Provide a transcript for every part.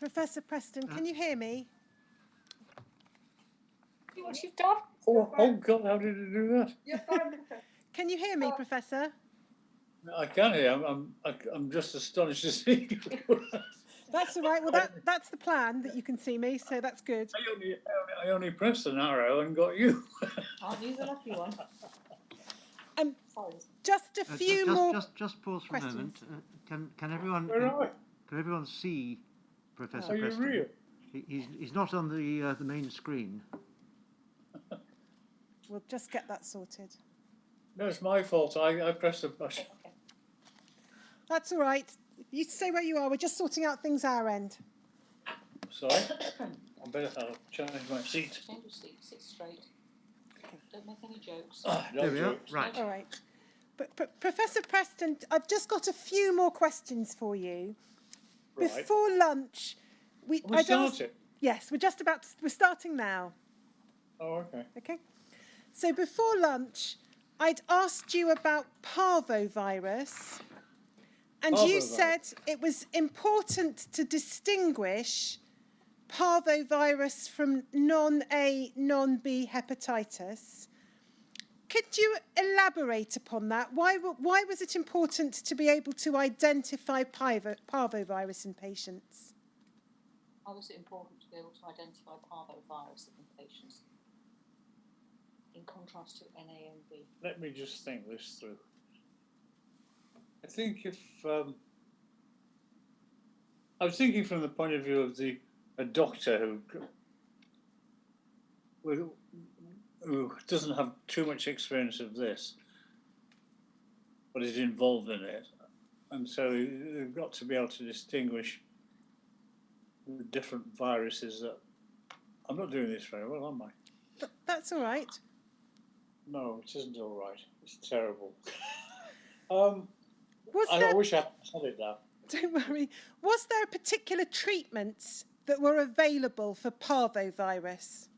Professor Preston, can you hear me? See what you've done? Oh God, how did you do that? You're fine, Professor. Can you hear me, Professor? I can hear. I'm just astonished to see you. That's all right. Well, that's the plan, that you can see me, so that's good. I only pressed an arrow and got you. Aren't you the lucky one? Sorry. Just a few more. Just pause for questions. a moment. Can everyone see Professor Are you Preston? real? He's not on the main screen. We'll just get that sorted. No, it's my fault. I pressed the button. Okay. That's all right. You stay where you are. We're just sorting out things our end. Sorry. I better change my seat. Change your seat. Sit straight. Don't make any jokes. No There we are. jokes. Right. All right. But Professor Preston, I've just got a few more questions for you. Right. Before lunch, We started. Yes, we're starting now. Oh, okay. Okay. So before lunch, I'd asked you about parvovirus, and you Parvovirus. said it was important to distinguish parvovirus from non-A, non-B hepatitis. Could you elaborate upon that? Why was it important to be able to identify parvovirus in patients? Why was it important to be able to identify parvovirus in patients, in contrast to NA and B? Let me just think this through. I think if I was thinking from the point of view of a doctor who doesn't have too much experience of this, but is involved in it, and so they've got to be able to distinguish the different viruses that. I'm not doing this very well, am I? That's all right. No, it isn't all right. It's terrible. I wish I had said it now. Don't worry. Was there particular treatments that were available for parvovirus?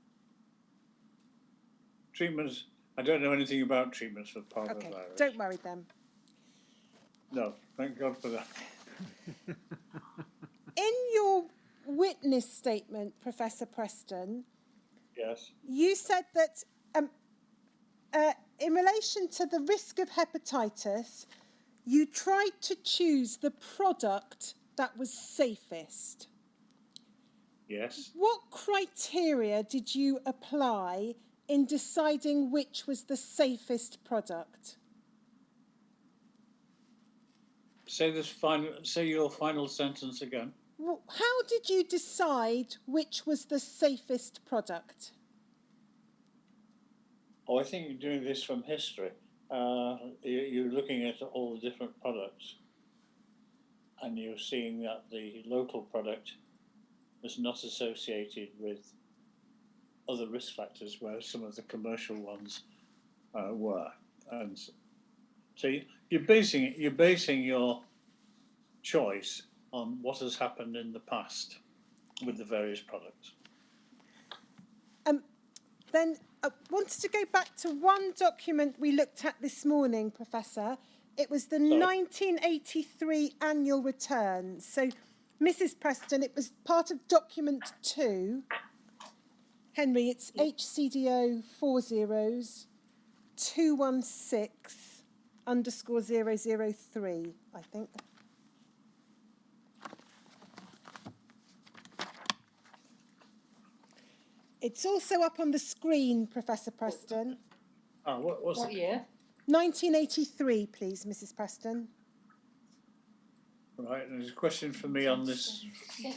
Treatments. I don't know anything about treatments for parvovirus. Okay, don't worry then. No, thank God for that. In your witness statement, Professor Preston, Yes. you said that in relation to the risk of hepatitis, you tried to choose the product that was safest. Yes. What criteria did you apply in deciding which was the safest product? Say your final sentence again. How did you decide which was the safest product? Oh, I think you're doing this from history. You're looking at all the different products, and you're seeing that the local product is not associated with other risk factors where some of the commercial ones were, and so you're basing your choice on what has happened in the past with the various products. Then I wanted to go back to one document we looked at this morning, Professor. It was the 1983 annual returns. So, Mrs. Preston, it was part of document 2. Henry, it's HCDO 40-216_003, I think. It's also up on the screen, Professor Preston. Oh, what year? 1983, please, Mrs. Preston. Right, and there's a question for me on this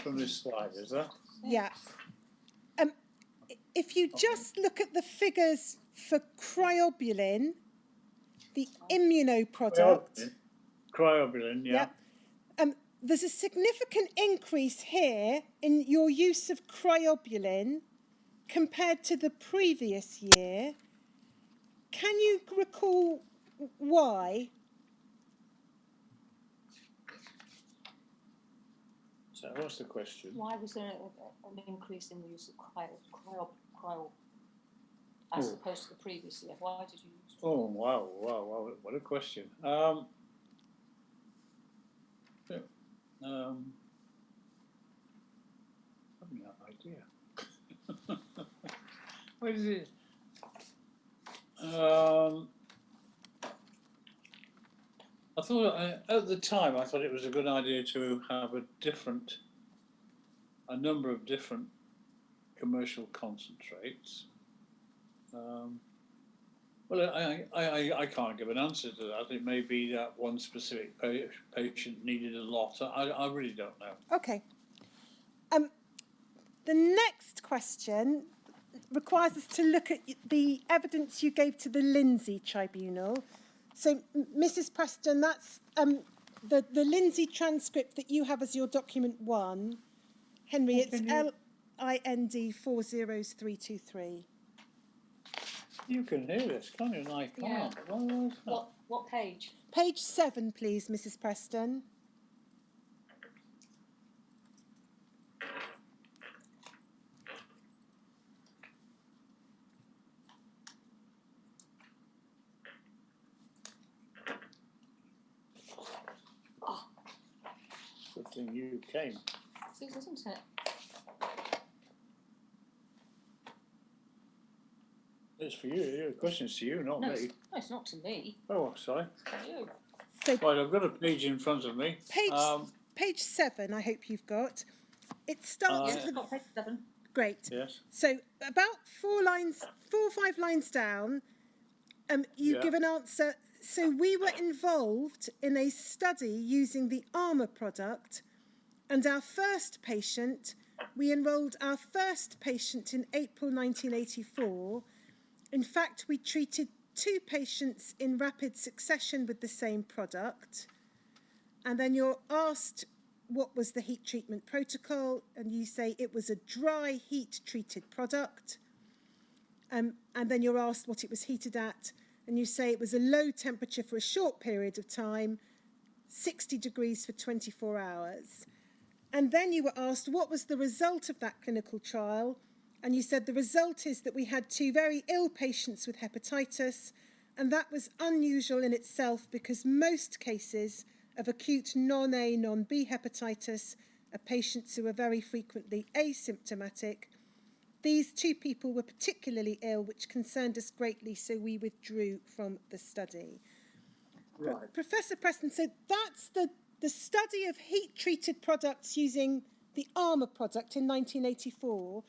from this slide, is there? Yeah. If you just look at the figures for cryobilin, the immunoproduct. Cryobilin, yeah. There's a significant increase here in your use of cryobilin compared to the previous year. Can you recall why? So what's the question? Why was there an increase in the use of cryo as opposed to the previous year? Why did you use it? Oh, wow, what a question. dear. What is it? I thought, at the time, I thought it was a good idea to have a number of different commercial concentrates. Well, I can't give an answer to that. It may be that one specific patient needed a lot. I really don't know. Okay. The next question requires us to look at the evidence you gave to the Lindsay Tribunal. So, Mrs. Preston, that's the Lindsay transcript that you have as your document 1. Henry, it's LIND 40323. You can hear this, can't you? And I can't. Yeah. What page? Page 7, please, Mrs. Preston. Good thing you came. It is, isn't it? It's for you. The question's to you, not No, me. it's not to me. Oh, sorry. It's to you. So, Right, I've got a page in front of me. page 7, I hope you've got. It starts Yes, at it's got page 7. Great. Yes. So about 4 or 5 lines down, you give an answer. So we were involved in a study using the Armour product, and we enrolled our first patient in April 1984. In fact, we treated 2 patients in rapid succession with the same product. And then you're asked what was the heat treatment protocol, and you say it was a dry heat treated product. And then you're asked what it was heated at, and you say it was a low temperature for a short period of time, 60 degrees for 24 hours. And then you were asked what was the result of that clinical trial, and you said the result is that we had 2 very ill patients with hepatitis, and that was unusual in itself because most cases of acute non-A, non-B hepatitis are patients who are very frequently asymptomatic. These 2 people were particularly ill, which concerned us greatly, so we withdrew from the study. Right. Professor Preston said that's the study of heat-treated products using the Armour product in 1984.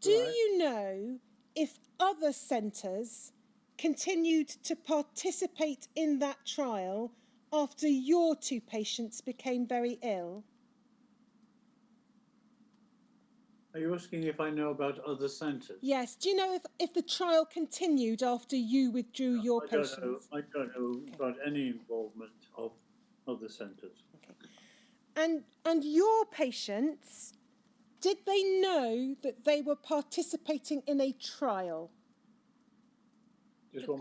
Do you know if other centres continued to participate in that trial after your 2 patients became very ill? Are you asking if I know about other centres? Yes. Do you know if the trial continued after you withdrew your I patients? I don't know about any involvement of other centres. Okay. And your patients, did they know that they were participating in a trial? Did the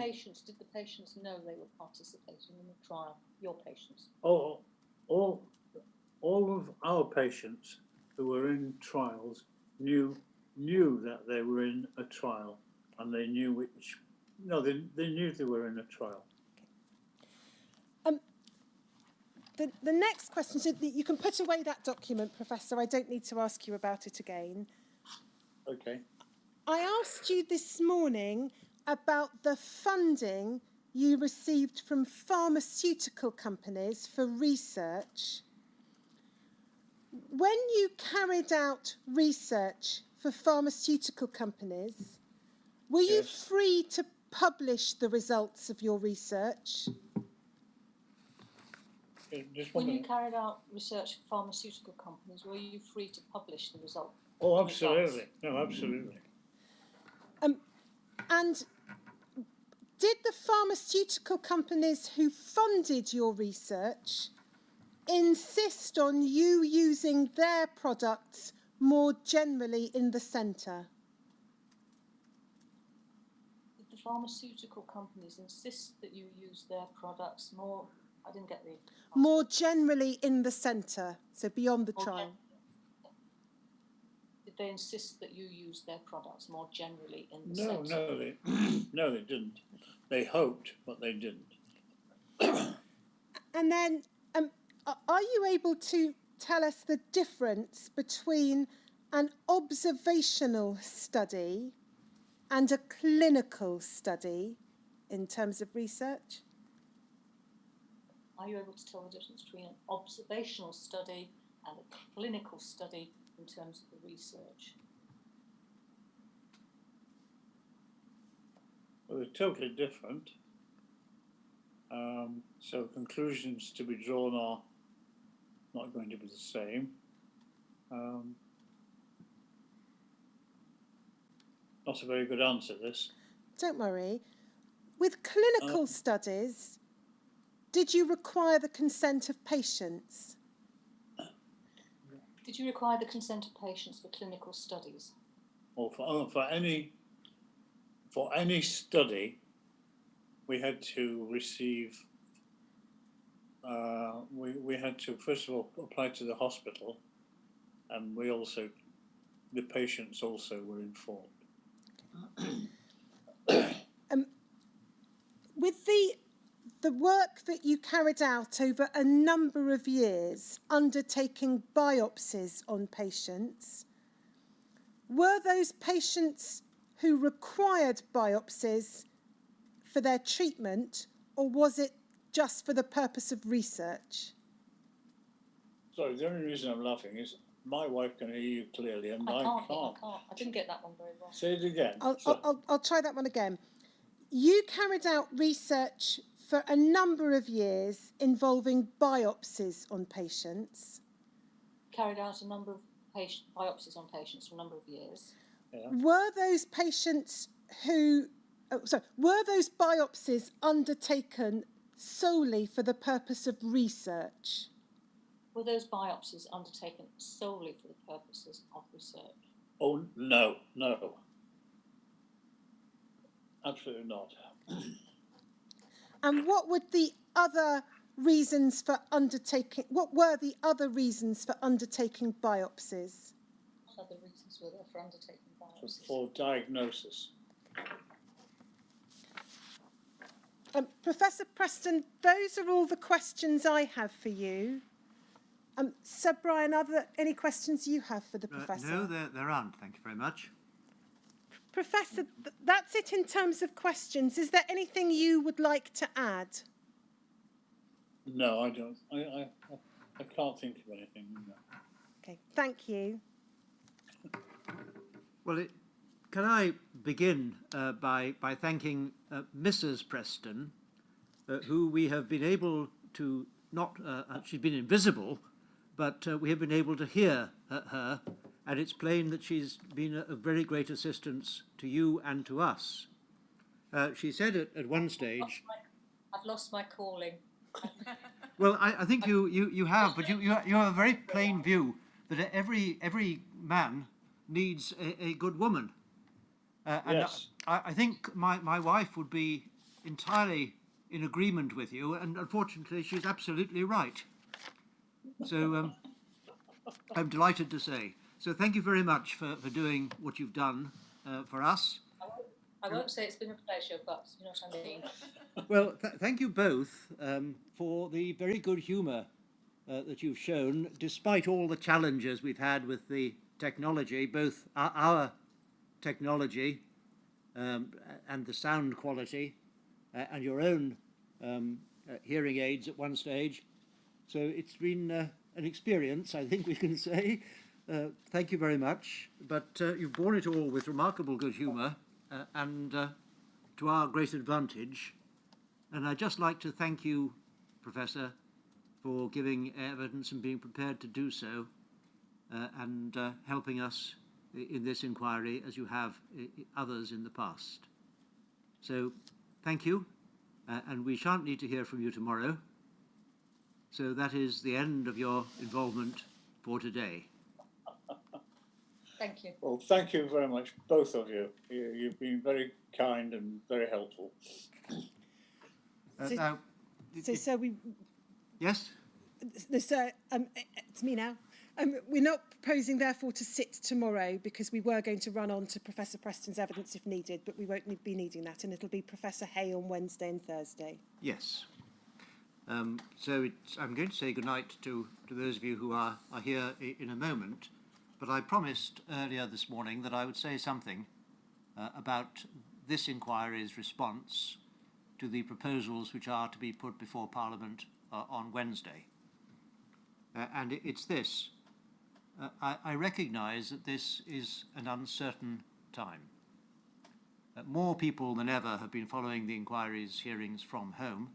patients know they were participating in the trial? Your patients? Oh, all of our patients who were in trials knew that they were in a trial, and they knew which. No, they knew they were in a trial. The next question, so you can put away that document, Professor. I don't need to ask you about it again. Okay. I asked you this morning about the funding you received from pharmaceutical companies for research. When you carried out research for pharmaceutical companies, were you free to publish the results of your research? When you carried out research for pharmaceutical companies, were you free to publish the result? Oh, absolutely. No, absolutely. And did the pharmaceutical companies who funded your research insist on you using their products more generally in the centre? Did the pharmaceutical companies insist that you use their products more? I didn't get the... More generally in the centre, so beyond the trial. Did they insist that you use their products more generally in the centre? No, they didn't. They hoped, but they didn't. And then, are you able to tell us the difference between an observational study and a clinical study in terms of research? Are you able to tell the difference between an observational study and a clinical study in terms of the research? Well, they're totally different. So conclusions to be drawn are not going to be the same. Not a very good answer, this. Don't worry. With clinical studies, did you require the consent of patients? Did you require the consent of patients for clinical studies? Or for any study, we had to receive. We had to first of all apply to the hospital, and the patients also were informed. With the work that you carried out over a number of years, undertaking biopsies on patients, were those patients who required biopsies for their treatment, or was it just for the purpose of research? Sorry, the only reason I'm laughing is my wife can hear you clearly, and I can't. I didn't get that one very well. Say it again. I'll try that one again. You carried out research for a number of years involving biopsies on patients. Carried out a number of biopsies on patients for a number of years. Yeah. Were those patients were those biopsies undertaken solely for the purpose of research? Were those biopsies undertaken solely for the purposes of research? Oh, no. Absolutely not. And what were the other reasons for undertaking biopsies? What other reasons were there for undertaking biopsies? For diagnosis. Professor Preston, those are all the questions I have for you. Sir Brian, are there any questions you have for the Professor? No, there aren't. Thank you very much. Professor, that's it in terms of questions. Is there anything you would like to add? No, I don't. I can't think of anything. No. Okay, thank you. Well, can I begin by thanking Mrs. Preston, who we have been able to she's been invisible, but we have been able to hear her, and it's plain that she's been a very great assistance to you and to us. She said at one stage... I've lost my calling. Well, I think you have, but you have a very plain view that every man needs a good woman. And yes. I think my wife would be entirely in agreement with you, and unfortunately she's absolutely right. So I'm delighted to say. So thank you very much for doing what you've done for us. I won't say it's been a pleasure, but you know what I mean. Well, thank you both for the very good humour that you've shown, despite all the challenges we've had with the technology, both our technology and the sound quality and your own hearing aids at one stage. So it's been an experience, I think we can say. Thank you very much. But you've borne it all with remarkable good humour and to our great advantage. And I'd just like to thank you, Professor, for giving evidence and being prepared to do so and helping us in this inquiry as you have others in the past. So thank you, and we shan't need to hear from you tomorrow. So that is the end of your involvement for today. Thank you. Well, thank you very much, both of you. You've been very kind and very helpful. Now, So we... yes? So, it's me now. We're not proposing, therefore, to sit tomorrow because we were going to run on to Professor Preston's evidence if needed, but we won't be needing that, and it'll be Professor Hay on Wednesday and Thursday. Yes. So I'm going to say goodnight to those of you who are here in a moment, but I promised earlier this morning that I would say something about this inquiry's response to the proposals which are to be put before Parliament on Wednesday. And it's this. I recognise that this is an uncertain time. More people than ever have been following the inquiry's hearings from home,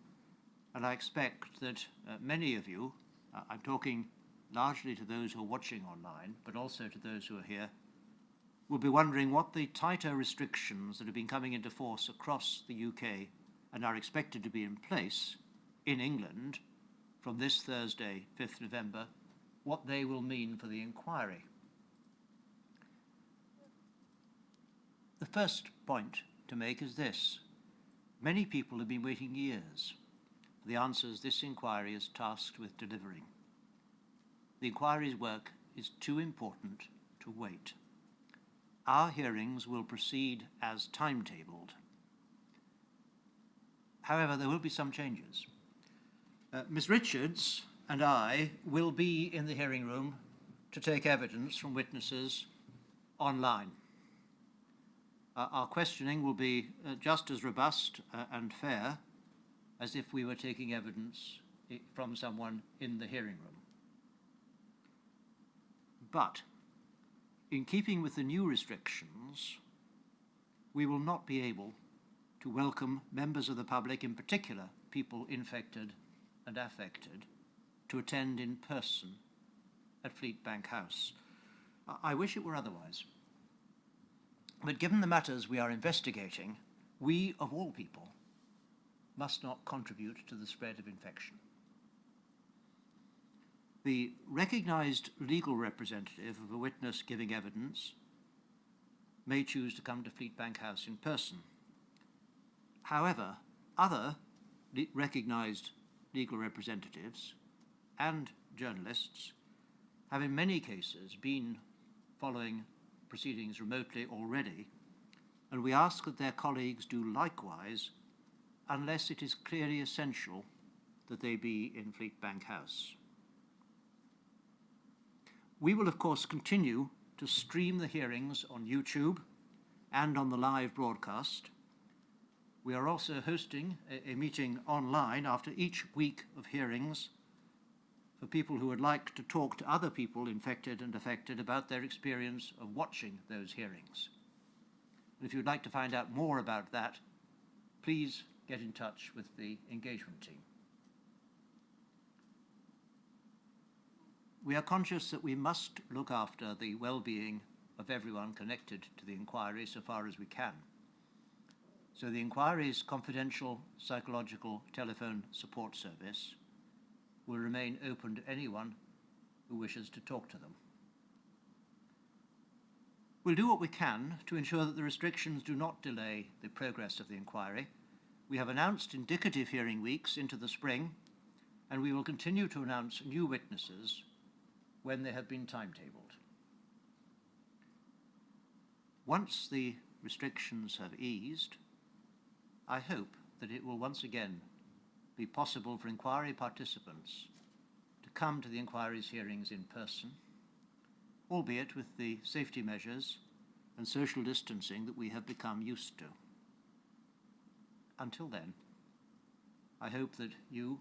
and I expect that many of you, I'm talking largely to those who are watching online, but also to those who are here, will be wondering what the tighter restrictions that have been coming into force across the UK and are expected to be in place in England from this Thursday, 5th November, what they will mean for the inquiry. The first point to make is this. Many people have been waiting years for the answers this inquiry is tasked with delivering. The inquiry's work is too important to wait. Our hearings will proceed as timetabled. However, there will be some changes. Ms. Richards and I will be in the hearing room to take evidence from witnesses online. Our questioning will be just as robust and fair as if we were taking evidence from someone in the hearing room. But, in keeping with the new restrictions, we will not be able to welcome members of the public, in particular people infected and affected, to attend in person at Fleetbank House. I wish it were otherwise. But given the matters we are investigating, we, of all people, must not contribute to the spread of infection. The recognised legal representative of a witness giving evidence may choose to come to Fleetbank House in person. However, other recognised legal representatives and journalists have in many cases been following proceedings remotely already, and we ask that their colleagues do likewise unless it is clearly essential that they be in Fleetbank House. We will, of course, continue to stream the hearings on YouTube and on the live broadcast. We are also hosting a meeting online after each week of hearings for people who would like to talk to other people infected and affected about their experience of watching those hearings. And if you'd like to find out more about that, please get in touch with the engagement team. We are conscious that we must look after the well-being of everyone connected to the inquiry so far as we can. So the inquiry's confidential psychological telephone support service will remain open to anyone who wishes to talk to them. We'll do what we can to ensure that the restrictions do not delay the progress of the inquiry. We have announced indicative hearing weeks into the spring, and we will continue to announce new witnesses when they have been timetabled. Once the restrictions have eased, I hope that it will once again be possible for inquiry participants to come to the inquiry's hearings in person, albeit with the safety measures and social distancing that we have become used to. Until then, I hope that you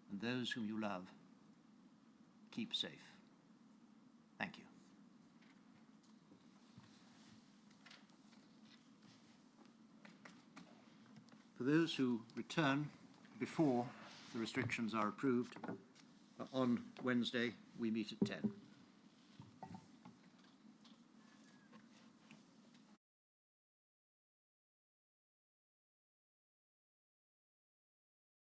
and those whom you love keep safe. Thank you. For those who return before the restrictions are approved, on Wednesday we meet at 10.